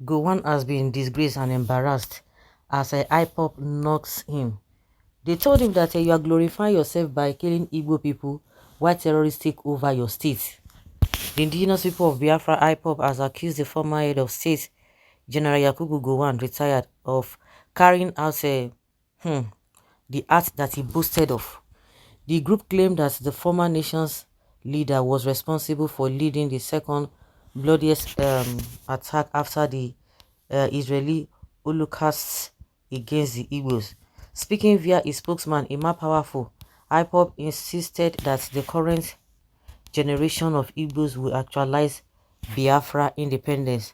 Gowon has been disgraced and embarrassed as Ipob knocks him. They told him that you are glorifying yourself by killing Igbo people while terrorists take over your state. The indigenous people of Biafra Ipob has accused the former head of state, General Yakubu Gowon, retired, of carrying out the act that he boasted of. The group claimed that the former nation's leader was responsible for leading the second bloodiest attack after the Israeli Holocaust against the Igbos. Speaking via his spokesman, Ima Powerful, IPOB insisted that the current generation of Igbos will actualize Biafra independence.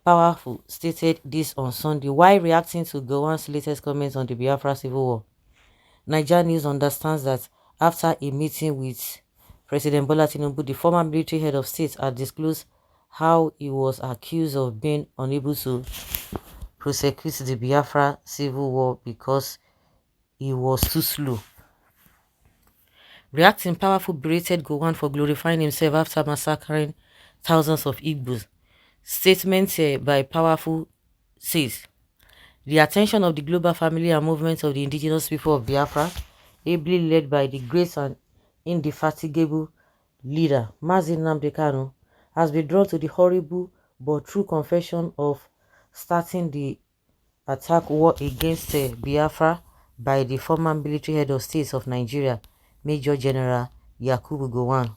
Powerful stated this on Sunday while reacting to Gowon's latest comments on the Biafra civil war. Niger News understands that after a meeting with President Bola Tinubu, the former military head of state had disclosed how he was accused of being unable to prosecute the Biafra civil war because he was too slow. Reacting, Powerful berated Gowon for glorifying himself after massacring thousands of Igbos. Statement by Powerful says, the attention of the global family and movement of the indigenous people of Biafra, ably led by the great and indefatigable leader Mazi Nnamdi Kanu, has been drawn to the horrible but true confession of starting the attack war against Biafra by the former military head of state of Nigeria, Major General Yakubu Gowon.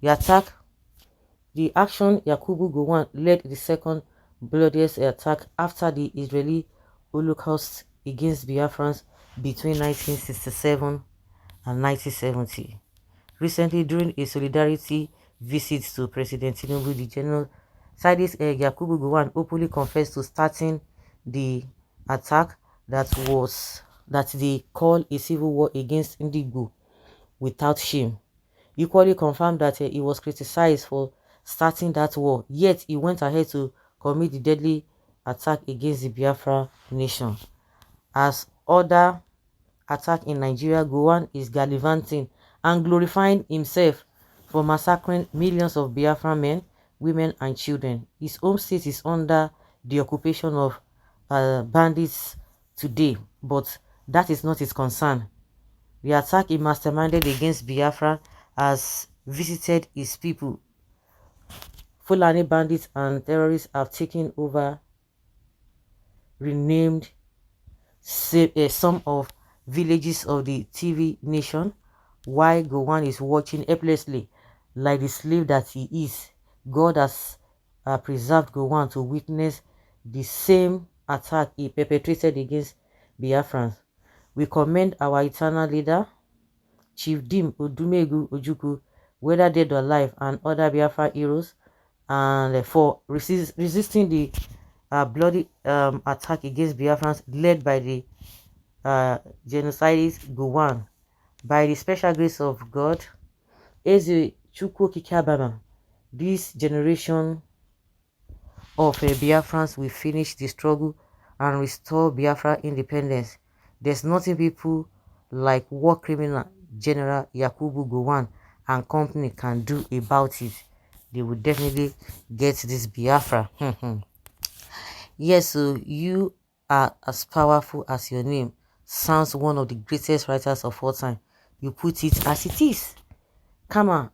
The action Yakubu Gowon led the second bloodiest attack after the Israeli Holocaust against Biafrans between 1967 and 1970. Recently, during a solidarity visit to President Tinubu, the general Sidis Yakubu Gowon openly confessed to starting the attack that they call a civil war against Indigo without shame. Equally confirmed that he was criticized for starting that war, yet he went ahead to commit the deadly attack against the Biafra nation. As other attack in Nigeria, Gowon is gallivanting and glorifying himself for massacring millions of Biafra men, women and children. His home state is under the occupation of bandits today, but that is not his concern. The attack he masterminded against Biafra has visited his people. Fulani bandits and terrorists have taken over renamed some of villages of the TV nation, while Gowon is watching helplessly like the slave that he is. God has preserved Gowon to witness the same attack he perpetrated against Biafrans. We commend our eternal leader, Chief Dim Odumegu Ojukwu, whether dead or alive, and other Biafra heroes, and for resisting the bloody attack against Biafrans led by the genocidist Gowon. By the special grace of God, Eze Chukwu Kikabama, this generation of Biafrans will finish the struggle and restore Biafra independence. There's nothing people like war criminal General Yakubu Gowon and company can do about it. They will definitely get this Biafra. Yes, so you are as powerful as your name. Sounds one of the greatest writers of all time. You put it as it is. Come on.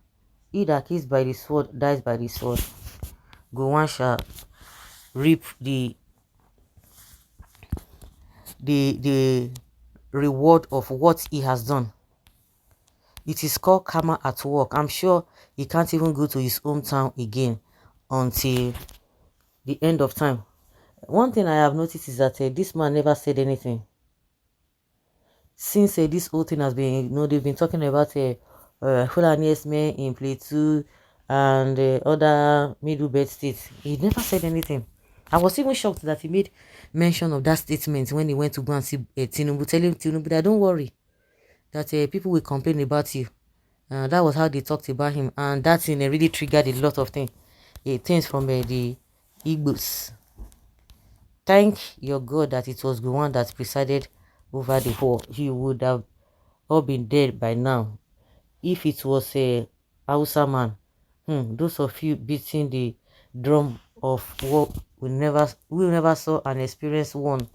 He that kills by the sword dies by the sword. Gowon shall reap the reward of what he has done. It is called karma at work. I'm sure he can't even go to his hometown again until the end of time. One thing I have noticed is that this man never said anything. Since this whole thing has been, they've been talking about Fulani men in Plateau and other Middle Belt states. He never said anything. I was even shocked that he made mention of that statement when he went to go and see Tinubu, telling Tinubu that don't worry, that people will complain about you. That was how they talked about him, and that thing really triggered a lot of things from the Igbos. Thank your God that it was the one that presided over the war. He would have all been dead by now. If it was a Hausa man, those of you beating the drum of we never saw and experienced one.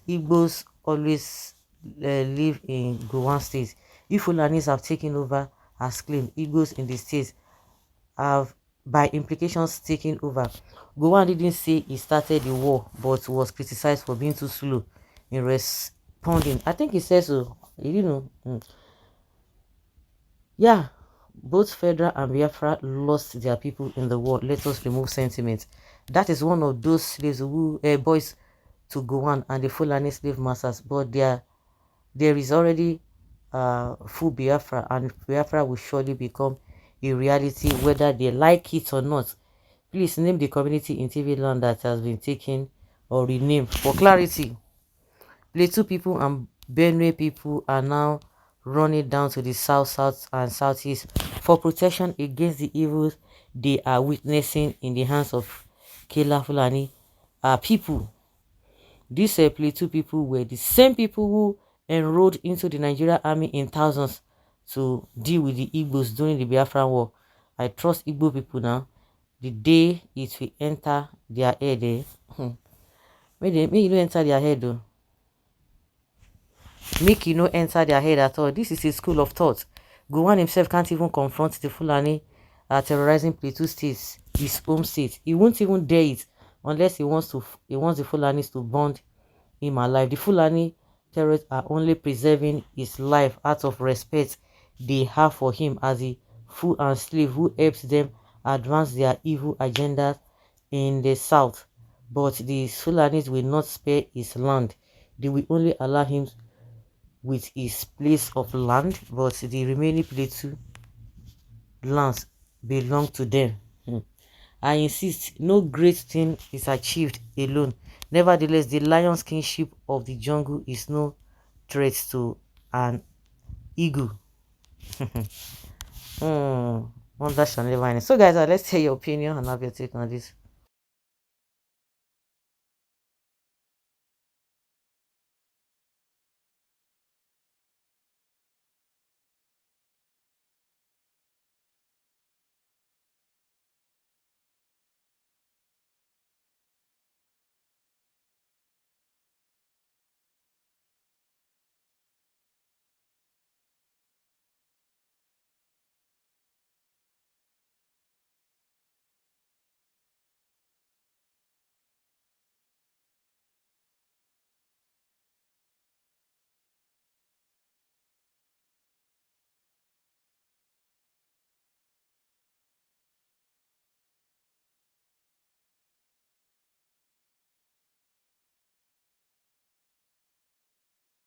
Igbos always live in Gowon state. If Fulanis have taken over as claimed, Igbos in the state have by implications taken over. Gowon didn't say he started the war, but was criticized for being too slow in responding. I think he said so. You know. Yeah, both Federal and Biafra lost their people in the war. Let us remove sentiment. That is one of those slaves who boys to Gowon and the Fulani slave masters, but there is already full Biafra, and Biafra will surely become a reality whether they like it or not. Please name the community in TV land that has been taken or renamed for clarity. Plateau people and Benue people are now running down to the south, south, and southeast for protection against the evils they are witnessing in the hands of Kela Fulani people. These Plateau people were the same people who enrolled into the Nigerian army in thousands to deal with the Igbos during the Biafran War. I trust Igbo people now. The day it will enter their head, may you not enter their head though. Make you no enter their head at all. This is a school of thought. Gowon himself can't even confront the Fulani terrorizing Plateau State, his home state. He won't even dare it unless he wants the Fulanis to bond him alive. The Fulani terrorists are only preserving his life out of respect they have for him as a fool and slave who helps them advance their evil agendas in the south. But the Fulanis will not spare his land. They will only allow him with his place of land, but the remaining Plateau lands belong to them. I insist, no great thing is achieved alone. Nevertheless, the lion's kingship of the jungle is no threat to an eagle. Wonder shall never end. So guys, let's hear your opinion and have your take on this.